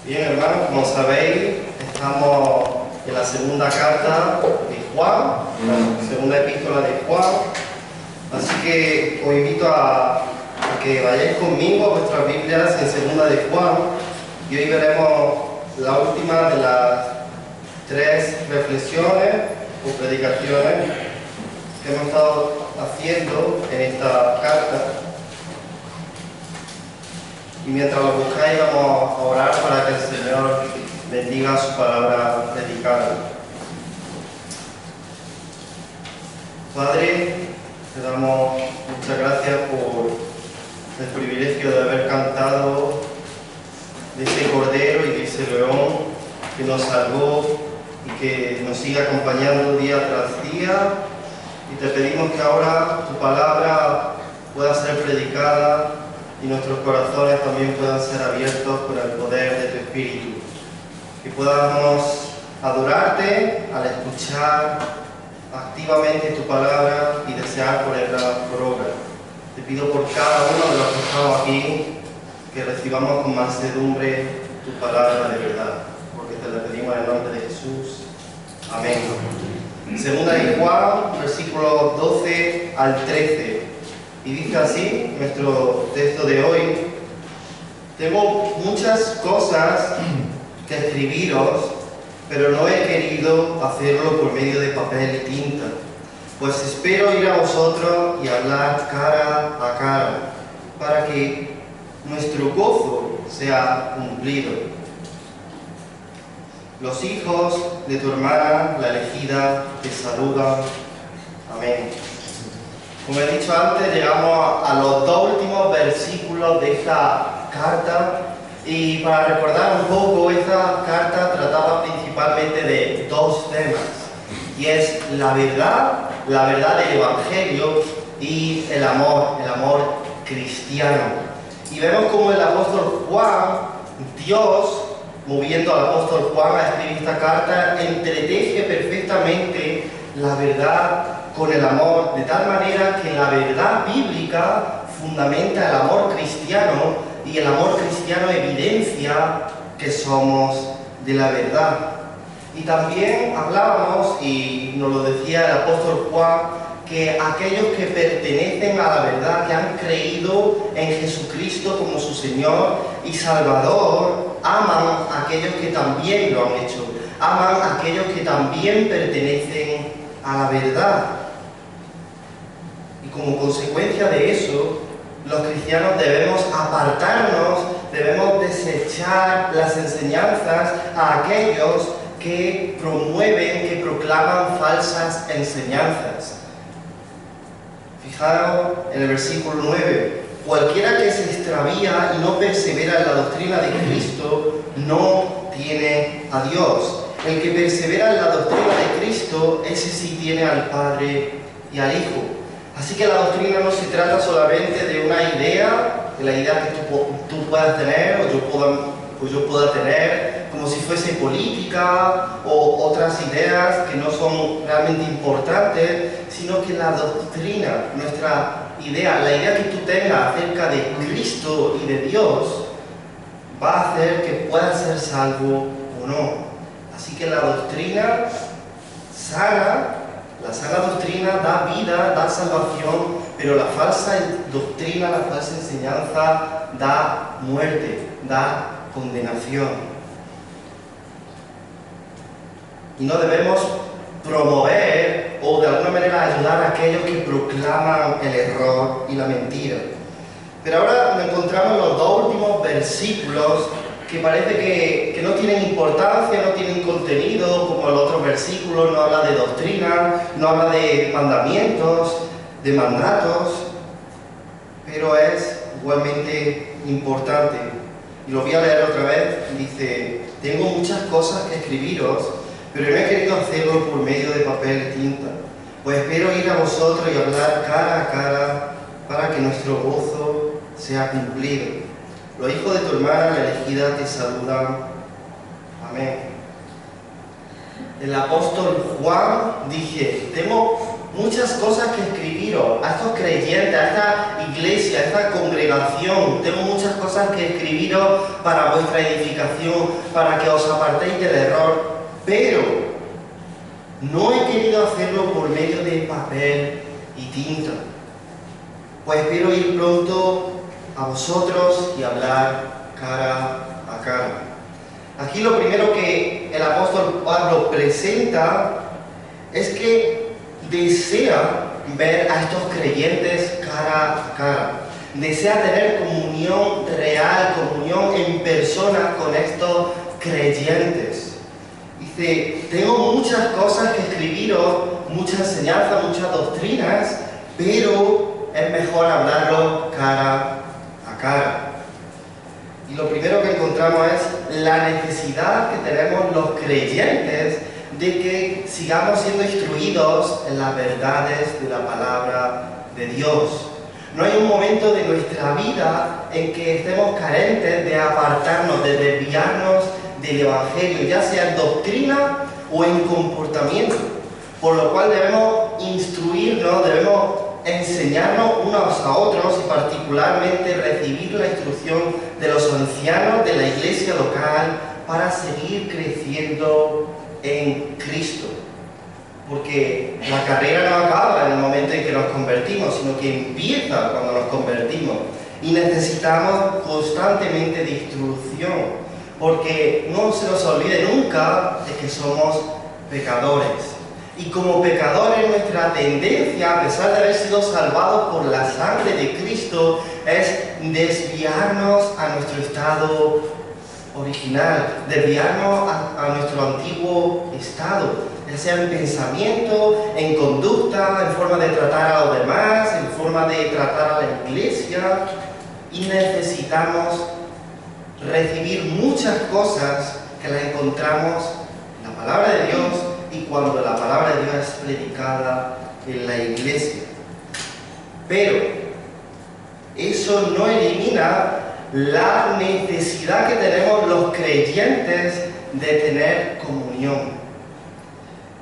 Bien, hermanos, como sabéis, estamos en la segunda carta de Juan, la segunda epístola de Juan. Así que os invito a que vayáis conmigo a vuestras Biblias en segunda de Juan y hoy veremos la última de las tres reflexiones o predicaciones que hemos estado haciendo en esta carta. Y mientras lo buscáis, vamos a orar para que el Señor bendiga su palabra predicada. Padre, te damos muchas gracias por el privilegio de haber cantado de ese Cordero y de ese León que nos salvó y que nos sigue acompañando día tras día. Y te pedimos que ahora tu palabra pueda ser predicada y nuestros corazones también puedan ser abiertos por el poder de tu Espíritu. Que podamos adorarte al escuchar activamente tu palabra y desear ponerla por obra. Te pido por cada uno de los que estamos aquí que recibamos con mansedumbre tu palabra de verdad, porque te la pedimos en el nombre de Jesús. Amén. Segunda de Juan, versículos 12 al 13. Y dice así nuestro texto de hoy: tengo muchas cosas que escribiros, pero no he querido hacerlo por medio de papel y tinta, pues espero ir a vosotros y hablar cara a cara, para que nuestro gozo sea cumplido. Los hijos de tu hermana, la elegida, te saludan. Amén. Como he dicho antes, llegamos a los dos últimos versículos de esta carta, y para recordar un poco, esta carta trataba principalmente de dos temas, y es la verdad del Evangelio y el amor cristiano. Y vemos como el apóstol Juan, Dios, moviendo al apóstol Juan a escribir esta carta, entreteje perfectamente la verdad con el amor, de tal manera que la verdad bíblica fundamenta el amor cristiano y el amor cristiano evidencia que somos de la verdad. Y también hablábamos, y nos lo decía el apóstol Juan, que aquellos que pertenecen a la verdad, que han creído en Jesucristo como su Señor y Salvador, aman a aquellos que también lo han hecho, aman a aquellos que también pertenecen a la verdad. Y como consecuencia de eso, los cristianos debemos apartarnos, debemos desechar las enseñanzas a aquellos que promueven, que proclaman falsas enseñanzas. Fijaros en el versículo 9: cualquiera que se extravía y no persevera en la doctrina de Cristo no tiene a Dios. El que persevera en la doctrina de Cristo, ese sí tiene al Padre y al Hijo. Así que la doctrina no se trata solamente de una idea, de la idea que tú puedas tener o yo pueda tener, como si fuese política o otras ideas que no son realmente importantes, sino que la doctrina, nuestra idea, la idea que tú tengas acerca de Cristo y de Dios, va a hacer que puedas ser salvo o no. Así que la doctrina sana, la sana doctrina da vida, da salvación, pero la falsa doctrina, la falsa enseñanza da muerte, da condenación. Y no debemos promover o de alguna manera ayudar a aquellos que proclaman el error y la mentira. Pero ahora nos encontramos en los dos últimos versículos que parece que no tienen importancia, no tienen contenido, como el otro versículo no habla de doctrina, no habla de mandamientos, de mandatos, pero es igualmente importante. Y lo voy a leer otra vez. Dice: tengo muchas cosas que escribiros, pero no he querido hacerlo por medio de papel y tinta, pues espero ir a vosotros y hablar cara a cara para que nuestro gozo sea cumplido. Los hijos de tu hermana, la elegida, te saludan. Amén. El apóstol Juan dice: tengo muchas cosas que escribiros, a estos creyentes, a esta iglesia, a esta congregación. Tengo muchas cosas que escribiros para vuestra edificación, para que os apartéis del error, pero no he querido hacerlo por medio de papel y tinta, pues espero ir pronto a vosotros y hablar cara a cara. Aquí lo primero que el apóstol Pablo presenta es que desea ver a estos creyentes cara a cara. Desea tener comunión real, comunión en persona con estos creyentes. Dice, tengo muchas cosas que escribiros, muchas enseñanzas, muchas doctrinas, pero es mejor hablarlo cara a cara. Y lo primero que encontramos es la necesidad que tenemos los creyentes de que sigamos siendo instruidos en las verdades de la palabra de Dios. No hay un momento de nuestra vida en que estemos carentes de apartarnos, de desviarnos del Evangelio, ya sea en doctrina o en comportamiento. Por lo cual debemos instruirnos, debemos enseñarnos unos a otros y particularmente recibir la instrucción de los ancianos de la iglesia local para seguir creciendo en Cristo. Porque la carrera no acaba en el momento en que nos convertimos, sino que empieza cuando nos convertimos. Y necesitamos constantemente de instrucción, porque no se nos olvide nunca de que somos pecadores. Y como pecadores, nuestra tendencia, a pesar de haber sido salvados por la sangre de Cristo, es desviarnos a nuestro estado original, desviarnos a nuestro antiguo estado, ya sea en pensamiento, en conducta, en forma de tratar a los demás, en forma de tratar a la iglesia, y necesitamos recibir muchas cosas que las encontramos en la palabra de Dios y cuando la palabra de Dios es predicada en la iglesia. Pero eso no elimina la necesidad que tenemos los creyentes de tener comunión.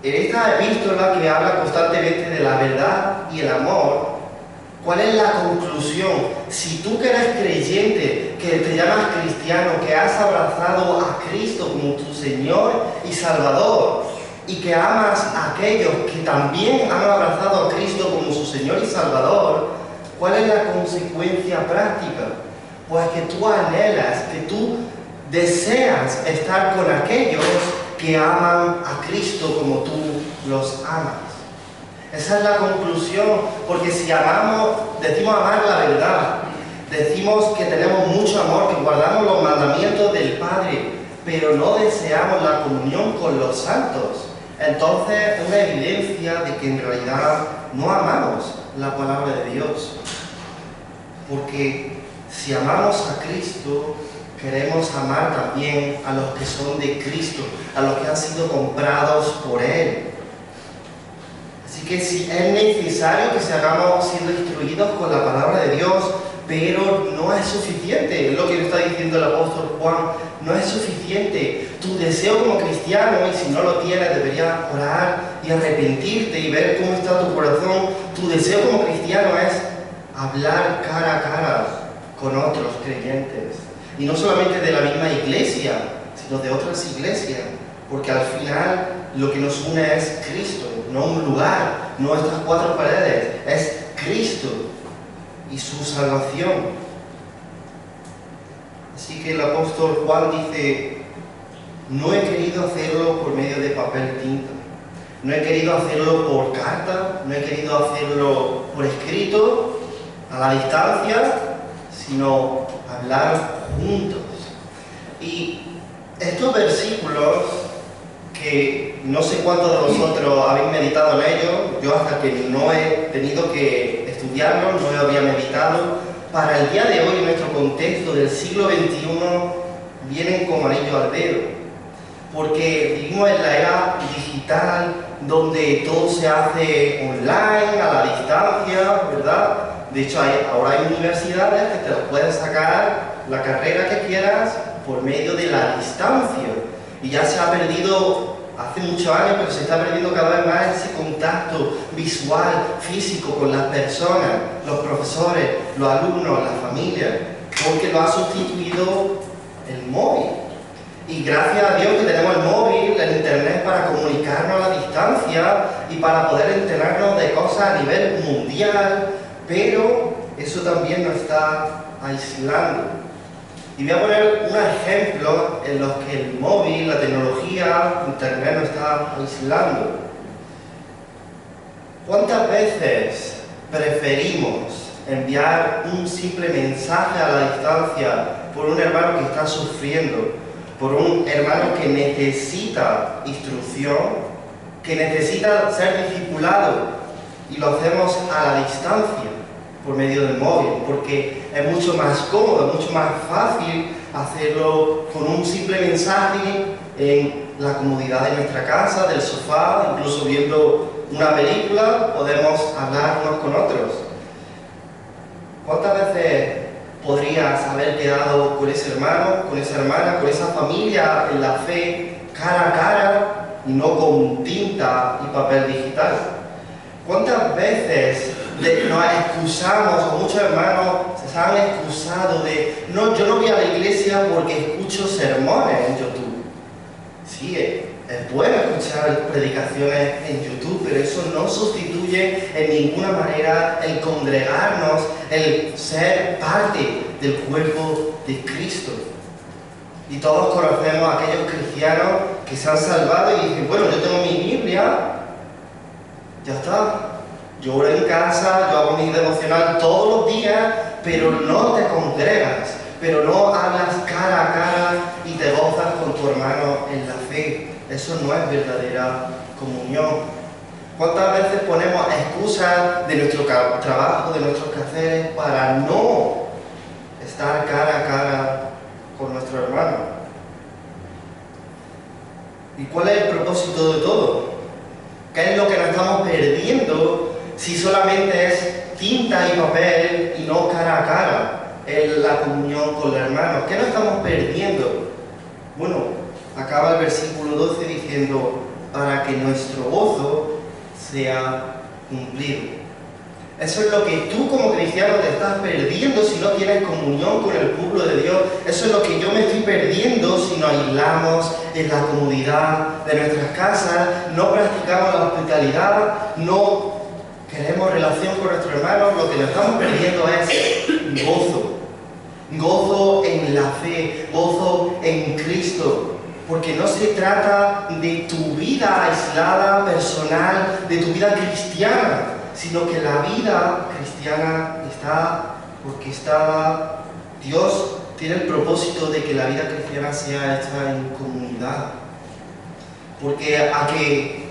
En esta epístola que habla constantemente de la verdad y el amor, ¿cuál es la conclusión? Si tú que eres creyente, que te llamas cristiano, que has abrazado a Cristo como tu Señor y Salvador, y que amas a aquellos que también han abrazado a Cristo como su Señor y Salvador, ¿cuál es la consecuencia práctica? Pues que tú anhelas, que tú deseas estar con aquellos que aman a Cristo como tú los amas. Esa es la conclusión, porque si amamos, decimos amar la verdad, decimos que tenemos mucho amor, que guardamos los mandamientos del Padre, pero no deseamos la comunión con los santos, entonces es una evidencia de que en realidad no amamos la palabra de Dios. Porque si amamos a Cristo, queremos amar también a los que son de Cristo, a los que han sido comprados por Él. Así que sí, es necesario que sigamos siendo instruidos con la palabra de Dios, pero no es suficiente. Es lo que le está diciendo el apóstol Juan, no es suficiente. Tu deseo como cristiano, y si no lo tienes, deberías orar y arrepentirte y ver cómo está tu corazón. Tu deseo como cristiano es hablar cara a cara con otros creyentes. Y no solamente de la misma iglesia, sino de otras iglesias. Porque al final lo que nos une es Cristo, no un lugar, no estas cuatro paredes, es Cristo y su salvación. Así que el apóstol Juan dice, no he querido hacerlo por medio de papel tinta, no he querido hacerlo por carta, no he querido hacerlo por escrito, a la distancia, sino hablar juntos. Y estos versículos, que no sé cuántos de vosotros habéis meditado en ellos, yo hasta que no he tenido que estudiarlos, no lo había meditado, para el día de hoy, en nuestro contexto del siglo XXI, vienen como anillo al dedo, porque vivimos en la era digital, donde todo se hace online, a la distancia, ¿verdad? De hecho, ahora hay universidades que te lo pueden sacar la carrera que quieras por medio de la distancia. Y ya se ha perdido hace muchos años, pero se está perdiendo cada vez más ese contacto visual, físico con las personas, los profesores, los alumnos, las familias, porque lo ha sustituido el móvil. Y gracias a Dios que tenemos el móvil, el internet para comunicarnos a la distancia y para poder enterarnos de cosas a nivel mundial, pero eso también nos está aislando. Y voy a poner un ejemplo en los que el móvil, la tecnología, internet nos está aislando. ¿Cuántas veces preferimos enviar un simple mensaje a la distancia por un hermano que está sufriendo, por un hermano que necesita instrucción, que necesita ser discipulado, y lo hacemos a la distancia por medio del móvil, porque es mucho más cómodo, mucho más fácil hacerlo con un simple mensaje en la comodidad de nuestra casa, del sofá, incluso viendo una película, podemos hablar unos con otros? ¿Cuántas veces podrías haber quedado con ese hermano, con esa hermana, con esa familia en la fe, cara a cara, y no con tinta y papel digital? ¿Cuántas veces nos excusamos, o muchos hermanos se han excusado de no, yo no voy a la iglesia porque escucho sermones en YouTube? Sí, es bueno escuchar predicaciones en YouTube, pero eso no sustituye en ninguna manera el congregarnos, el ser parte del cuerpo de Cristo. Y todos conocemos a aquellos cristianos que se han salvado y dicen, bueno, yo tengo mi Biblia, ya está. Yo oro en casa, yo hago mi devocional todos los días, pero no te congregas, pero no hablas cara a cara y te gozas con tu hermano en la fe. Eso no es verdadera comunión. ¿Cuántas veces ponemos excusas de nuestro trabajo, de nuestros quehaceres, para no estar cara a cara con nuestro hermano? ¿Y cuál es el propósito de todo? ¿Qué es lo que nos estamos perdiendo si solamente es tinta y papel y no cara a cara en la comunión con los hermanos? ¿Qué nos estamos perdiendo? Bueno, acaba el versículo 12 diciendo, para que nuestro gozo sea cumplido. Eso es lo que tú como cristiano te estás perdiendo si no tienes comunión con el pueblo de Dios. Eso es lo que yo me estoy perdiendo si nos aislamos en la comodidad de nuestras casas, no practicamos la hospitalidad, no queremos relación con nuestros hermanos. Lo que nos estamos perdiendo es gozo. Gozo en la fe, gozo en Cristo. Porque no se trata de tu vida aislada, personal, de tu vida cristiana, sino que la vida cristiana está porque Dios tiene el propósito de que la vida cristiana sea hecha en comunidad. Porque a que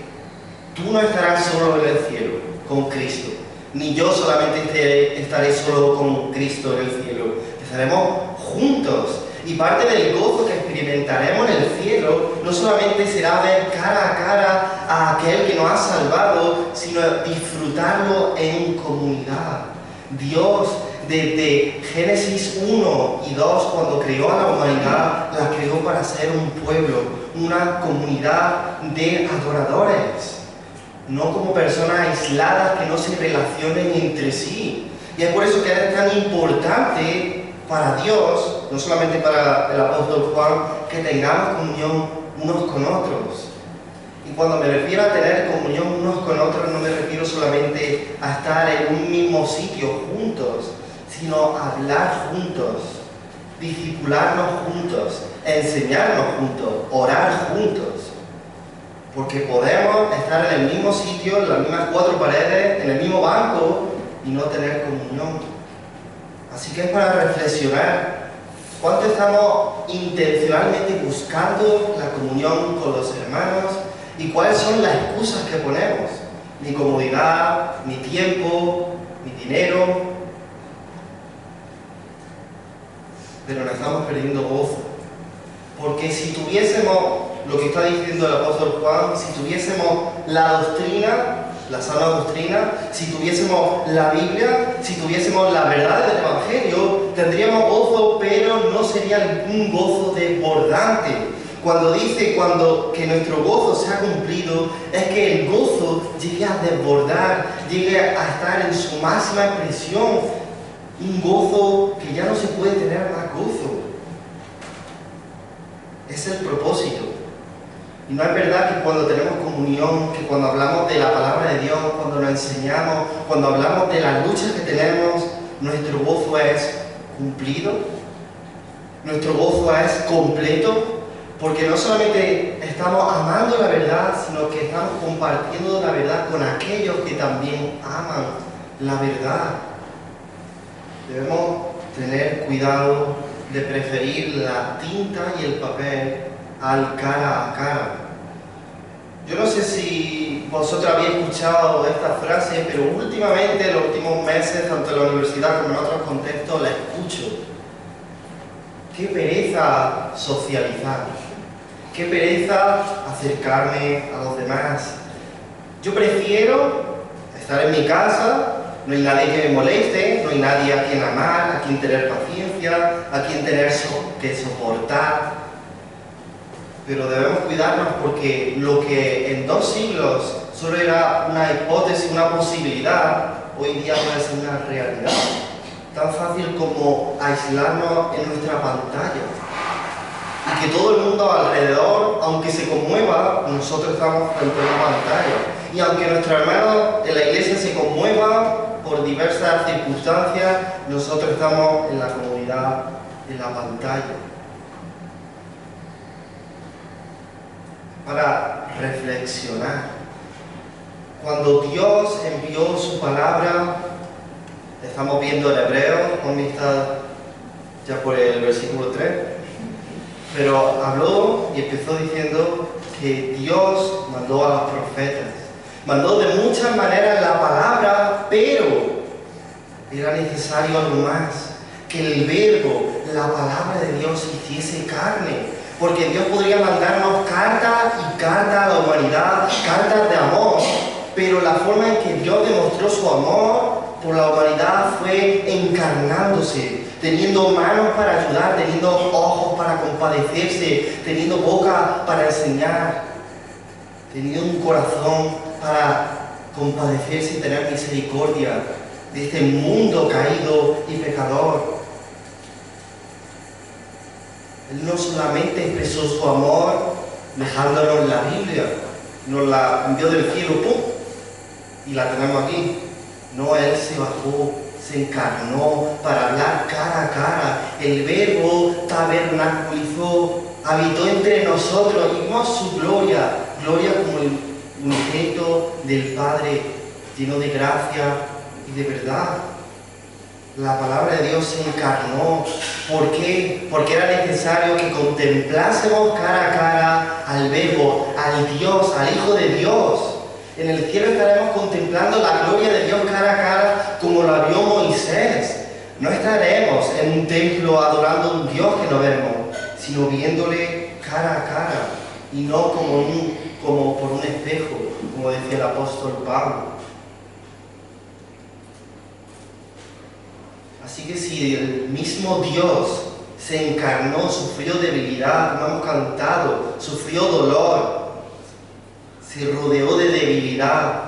tú no estarás solo en el cielo con Cristo, ni yo solamente estaré solo con Cristo en el cielo, estaremos juntos. Y parte del gozo que experimentaremos en el cielo no solamente será ver cara a cara a aquel que nos ha salvado, sino disfrutarlo en comunidad. Dios, desde Génesis 1 y 2, cuando creó a la humanidad, la creó para ser un pueblo, una comunidad de adoradores, no como personas aisladas que no se relacionen entre sí. Y es por eso que es tan importante para Dios, no solamente para el apóstol Juan, que tengamos comunión unos con otros. Y cuando me refiero a tener comunión unos con otros, no me refiero solamente a estar en un mismo sitio juntos, sino a hablar juntos, discipularnos juntos, enseñarnos juntos, orar juntos. Porque podemos estar en el mismo sitio, en las mismas cuatro paredes, en el mismo banco y no tener comunión. Así que es para reflexionar cuánto estamos intencionalmente buscando la comunión con los hermanos y cuáles son las excusas que ponemos. Mi comodidad, mi tiempo, mi dinero. Pero nos estamos perdiendo gozo. Porque si tuviésemos lo que está diciendo el apóstol Juan, si tuviésemos la doctrina, la sana doctrina, si tuviésemos la Biblia, si tuviésemos la verdad del Evangelio, tendríamos gozo, pero no sería un gozo desbordante, Cuando dice que nuestro gozo se ha cumplido, es que el gozo llegue a desbordar, llegue a estar en su máxima expresión. Un gozo que ya no se puede tener más gozo. Es el propósito. Y no es verdad que cuando tenemos comunión, que cuando hablamos de la palabra de Dios, cuando nos enseñamos, cuando hablamos de las luchas que tenemos, nuestro gozo es cumplido, nuestro gozo es completo. Porque no solamente estamos amando la verdad, sino que estamos compartiendo la verdad con aquellos que también aman la verdad. Debemos tener cuidado de preferir la tinta y el papel al cara a cara. Yo no sé si vosotros habéis escuchado esta frase, pero últimamente, en los últimos meses, tanto en la universidad como en otros contextos, la escucho. Qué pereza socializar. Qué pereza acercarme a los demás. Yo prefiero estar en mi casa, no hay nadie que me moleste, no hay nadie a quien amar, a quien tener paciencia, a quien tener que soportar. Pero debemos cuidarnos porque lo que en 2 siglos solo era una hipótesis, una posibilidad, hoy día puede ser una realidad. Tan fácil como aislarnos en nuestra pantalla. Y que todo el mundo alrededor, aunque se conmueva, nosotros estamos frente a una pantalla. Y aunque nuestros hermanos en la iglesia se conmuevan por diversas circunstancias, nosotros estamos en la comunidad, en la pantalla. Para reflexionar. Cuando Dios envió su palabra, estamos viendo el Hebreo, ¿dónde está? Ya por el versículo 3. Pero habló y empezó diciendo que Dios mandó a los profetas. Mandó de muchas maneras la palabra, pero era necesario algo más. Que el verbo, la palabra de Dios, hiciese carne. Porque Dios podría mandarnos cartas y cartas a la humanidad, cartas de amor. Pero la forma en que Dios demostró su amor por la humanidad fue encarnándose, teniendo manos para ayudar, teniendo ojos para compadecerse, teniendo boca para enseñar, teniendo un corazón para compadecerse y tener misericordia de este mundo caído y pecador. Él no solamente expresó su amor dejándonos la Biblia, nos la envió del cielo, ¡pum!, y la tenemos aquí. No, Él se bajó, se encarnó para hablar cara a cara. El verbo tabernaculizó, habitó entre nosotros y vimos su gloria, gloria como el unigénito del Padre, lleno de gracia y de verdad. La palabra de Dios se encarnó. ¿Por qué? Porque era necesario que contemplásemos cara a cara al verbo, al Dios, al Hijo de Dios. En el cielo estaremos contemplando la gloria de Dios cara a cara como la vio Moisés. No estaremos en un templo adorando a un Dios que no vemos, sino viéndole cara a cara y no como por un espejo, como decía el apóstol Pablo. Así que si el mismo Dios se encarnó, sufrió debilidad, como hemos cantado, sufrió dolor, se rodeó de debilidad,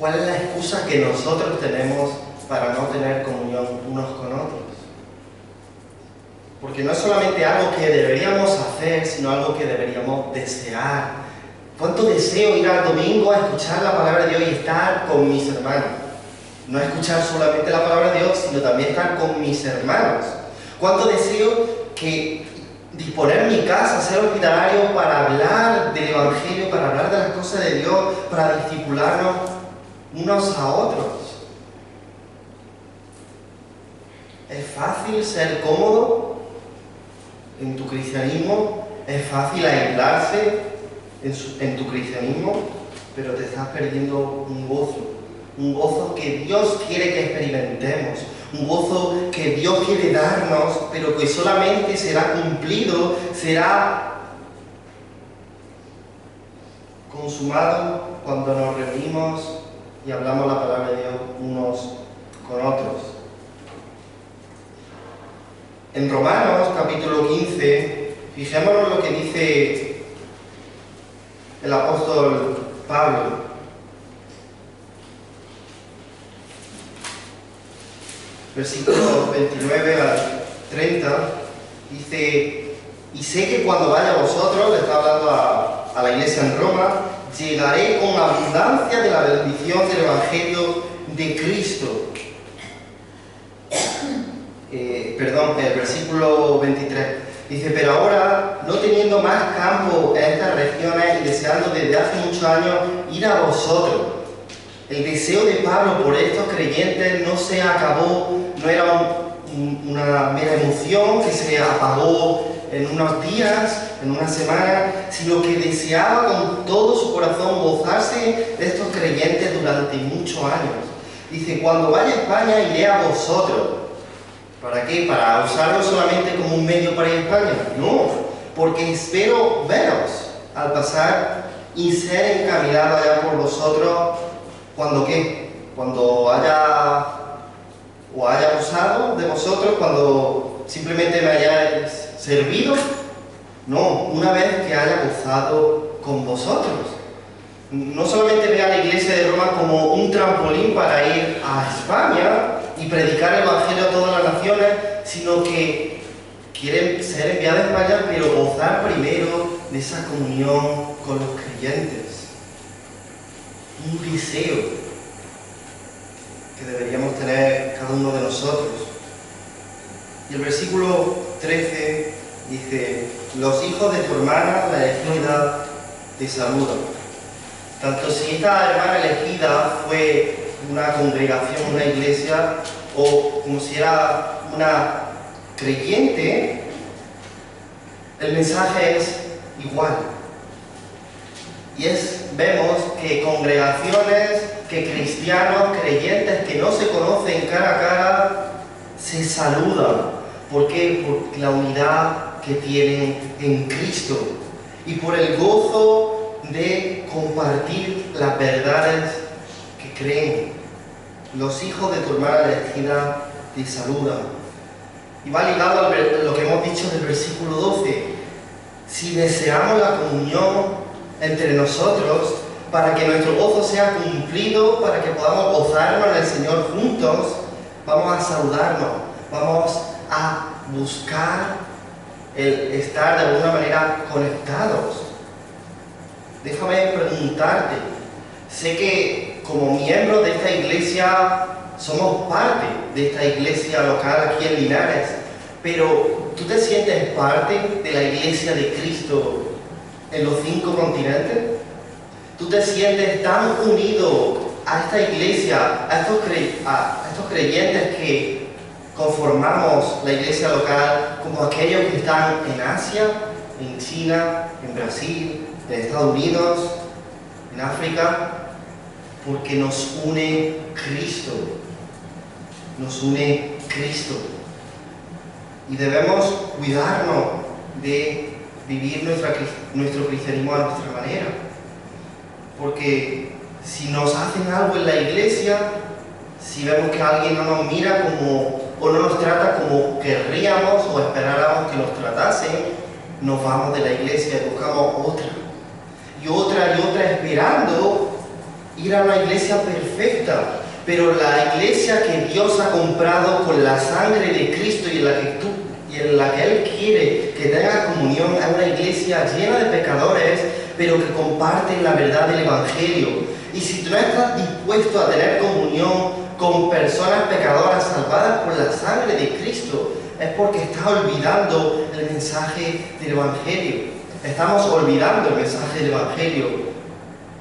¿cuál es la excusa que nosotros tenemos para no tener comunión unos con otros? Porque no es solamente algo que deberíamos hacer, sino algo que deberíamos desear. ¿Cuánto deseo ir al domingo a escuchar la palabra de Dios y estar con mis hermanos? No escuchar solamente la palabra de Dios, sino también estar con mis hermanos. ¿Cuánto deseo que disponer mi casa, ser hospitalario para hablar del Evangelio, para hablar de las cosas de Dios, para discipularnos unos a otros? ¿Es fácil ser cómodo en tu cristianismo? ¿Es fácil aislarse en tu cristianismo? Pero te estás perdiendo un gozo que Dios quiere que experimentemos, un gozo que Dios quiere darnos, pero que solamente será cumplido, será consumado cuando nos reunimos y hablamos la palabra de Dios unos con otros. En Romanos capítulo 15 Fijémonos lo que dice el apóstol Pablo. Versículos 29 al 30, dice: y sé que cuando vaya a vosotros, le está hablando a la iglesia en Roma, llegaré con abundancia de la bendición del Evangelio de Cristo. El versículo 23 dice: pero ahora, no teniendo más campo en estas regiones y deseando desde hace muchos años ir a vosotros, el deseo de Pablo por estos creyentes no se acabó, no era una mera emoción que se apagó en unos días, en una semana, sino que deseaba con todo su corazón gozarse de estos creyentes durante muchos años. Dice: cuando vaya a España iré a vosotros. ¿Para qué? ¿Para usarlo solamente como un medio para ir a España? No, porque espero veros al pasar y ser encaminado allá por vosotros. ¿Cuándo qué? Cuando haya usado de vosotros, cuando simplemente me hayáis servido. No, una vez que haya gozado con vosotros. No solamente ve a la iglesia de Roma como un trampolín para ir a España y predicar el Evangelio a todas las naciones, sino que quieren ser enviados a España, pero gozar primero de esa comunión con los creyentes. Un deseo que deberíamos tener cada uno de nosotros. Y el versículo 13 dice: los hijos de tu hermana, la elegida, te saludan. Tanto si esta hermana elegida fue una congregación, una iglesia, o como si era una creyente, el mensaje es igual. Y vemos que congregaciones, que cristianos, creyentes que no se conocen cara a cara, se saludan. ¿Por qué? Por la unidad que tienen en Cristo y por el gozo de compartir las verdades que creen. Los hijos de tu hermana elegida te saludan. Y va ligado a lo que hemos dicho del versículo 12. Si deseamos la comunión entre nosotros, para que nuestro gozo sea cumplido, para que podamos gozarnos en el Señor juntos, vamos a saludarnos, vamos a buscar el estar de alguna manera conectados. Déjame preguntarte, sé que como miembros de esta iglesia somos parte de esta iglesia local aquí en Linares, pero ¿tú te sientes parte de la iglesia de Cristo en los 5 continentes? ¿Tú te sientes tan unido a esta iglesia, a estos creyentes que conformamos la iglesia local, como aquellos que están en Asia, en China, en Brasil, en Estados Unidos, en África? Porque nos une Cristo. Nos une Cristo. Y debemos cuidarnos de vivir nuestro cristianismo a nuestra manera. Porque si nos hacen algo en la iglesia, si vemos que alguien no nos mira o no nos trata como querríamos o esperáramos que nos tratasen, nos vamos de la iglesia y buscamos otra. Y otra esperando ir a una iglesia perfecta. Pero la iglesia que Dios ha comprado con la sangre de Cristo y en la que Él quiere que tenga comunión, es una iglesia llena de pecadores, pero que comparten la verdad del Evangelio. Y si tú no estás dispuesto a tener comunión con personas pecadoras salvadas por la sangre de Cristo, es porque estás olvidando el mensaje del Evangelio. Estamos olvidando el mensaje del Evangelio,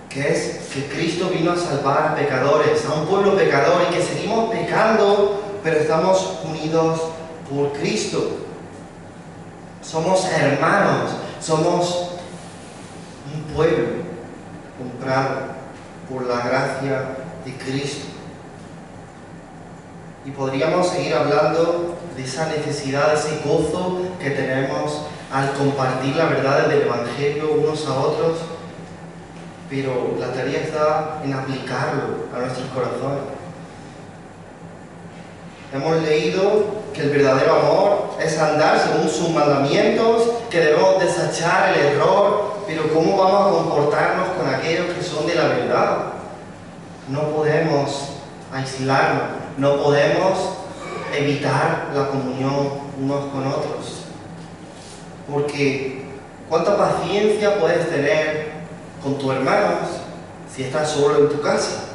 que es que Cristo vino a salvar a pecadores, a un pueblo pecador, y que seguimos pecando, pero estamos unidos por Cristo. Somos hermanos, somos un pueblo comprado por la gracia de Cristo. Y podríamos seguir hablando de esa necesidad, de ese gozo que tenemos al compartir la verdad del Evangelio unos a otros, pero la tarea está en aplicarlo a nuestros corazones. Hemos leído que el verdadero amor es andar según sus mandamientos, que debemos desechar el error, pero ¿cómo vamos a comportarnos con aquellos que son de la verdad? No podemos aislarnos, no podemos evitar la comunión unos con otros. Porque ¿cuánta paciencia puedes tener con tus hermanos si estás solo en tu casa?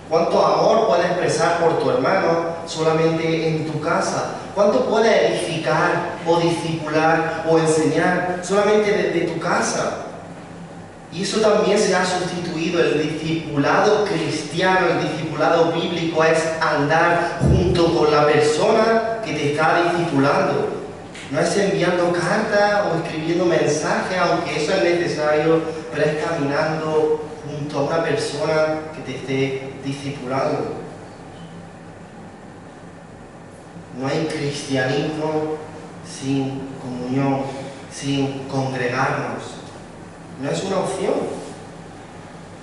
¿Cuánto amor puedes expresar por tu hermano solamente en tu casa? ¿Cuánto puedes edificar o discipular o enseñar solamente desde tu casa? Y eso también se ha sustituido. El discipulado cristiano, el discipulado bíblico es andar junto con la persona que te está discipulando. No es enviando cartas o escribiendo mensajes, aunque eso es necesario, pero es caminando junto a una persona que te esté discipulando. No hay cristianismo sin comunión, sin congregarnos. No es una opción,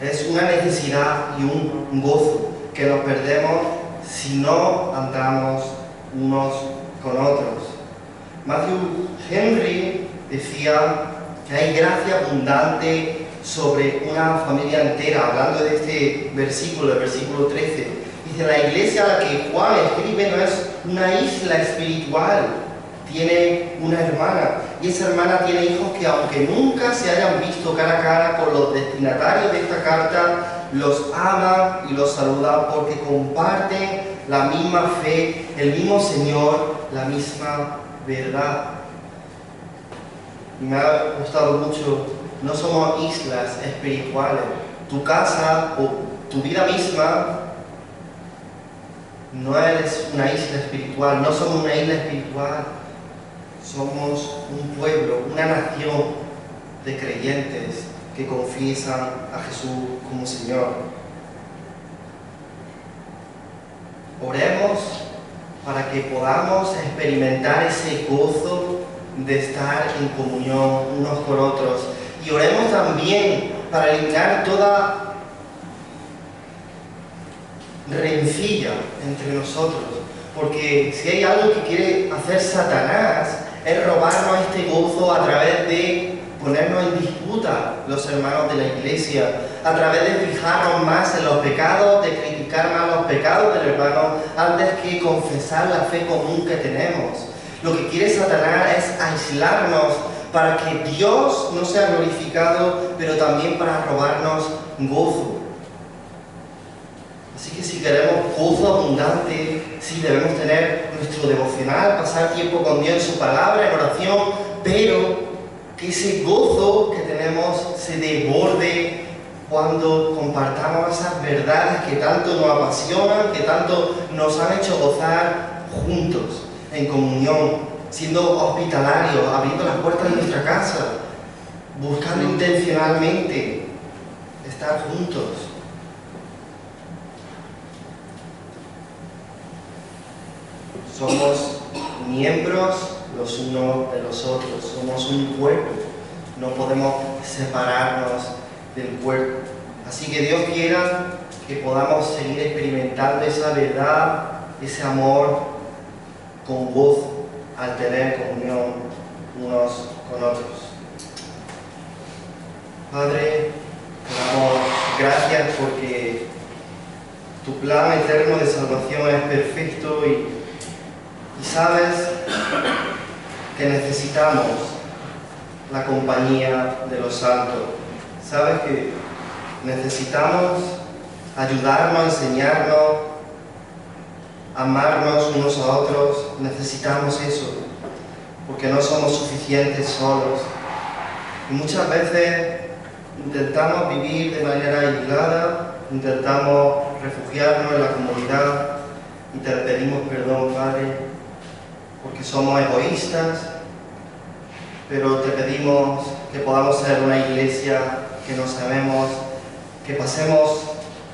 es una necesidad y un gozo que nos perdemos si no andamos unos con otros. Matthew Henry decía que hay gracia abundante sobre una familia entera, hablando de este versículo, el versículo 13. Dice, la iglesia a la que Juan escribe no es una isla espiritual, tiene una hermana, y esa hermana tiene hijos que aunque nunca se hayan visto cara a cara con los destinatarios de esta carta, los ama y los saluda porque comparten la misma fe, el mismo Señor, la misma verdad. Y me ha gustado mucho, no somos islas espirituales. Tu casa o tu vida misma no eres una isla espiritual, no somos una isla espiritual. Somos un pueblo, una nación de creyentes que confiesan a Jesús como Señor. Oremos para que podamos experimentar ese gozo de estar en comunión unos con otros. Y oremos también para eliminar toda rencilla entre nosotros. Porque si hay algo que quiere hacer Satanás, es robarnos este gozo a través de ponernos en disputa los hermanos de la iglesia, a través de fijarnos más en los pecados, de criticar más los pecados del hermano antes que confesar la fe común que tenemos. Lo que quiere Satanás es aislarnos para que Dios no sea glorificado, pero también para robarnos gozo. Así que si queremos gozo abundante, sí debemos tener nuestro devocional, pasar tiempo con Dios en su palabra, en oración, pero que ese gozo que tenemos se desborde cuando compartamos esas verdades que tanto nos apasionan, que tanto nos han hecho gozar juntos, en comunión, siendo hospitalarios, abriendo las puertas de nuestra casa, buscando intencionalmente estar juntos. Somos miembros los unos de los otros, somos un cuerpo, no podemos separarnos del cuerpo. Así que Dios quiera que podamos seguir experimentando esa verdad, ese amor con gozo al tener comunión unos con otros. Padre, te damos gracias porque tu plan eterno de salvación es perfecto y sabes que necesitamos la compañía de los santos. Sabes que necesitamos ayudarnos, enseñarnos, amarnos unos a otros. Necesitamos eso, porque no somos suficientes solos. Y muchas veces intentamos vivir de manera aislada, intentamos refugiarnos en la comunidad y te pedimos perdón, Padre, porque somos egoístas, pero te pedimos que podamos ser una iglesia que nos amemos, que pasemos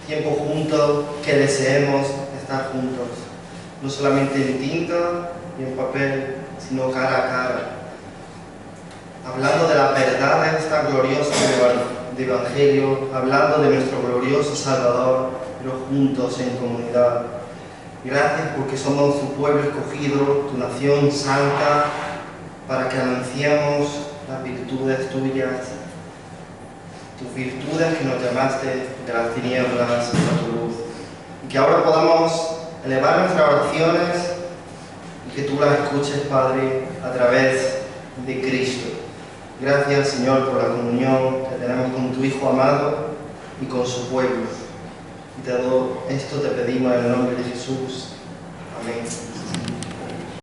tiempo juntos, que deseemos estar juntos, no solamente en tinta y en papel, sino cara a cara, hablando de las verdades tan gloriosas del Evangelio, hablando de nuestro glorioso Salvador, pero juntos en comunidad. Gracias porque somos tu pueblo escogido, tu nación santa, para que anunciemos las virtudes tuyas, tus virtudes que nos llamaste de las tinieblas a tu luz. Y que ahora podamos elevar nuestras oraciones y que tú las escuches, Padre, a través de Cristo. Gracias, Señor, por la comunión que tenemos con tu Hijo amado y con su pueblo. Y todo esto te pedimos en el nombre de Jesús. Amén.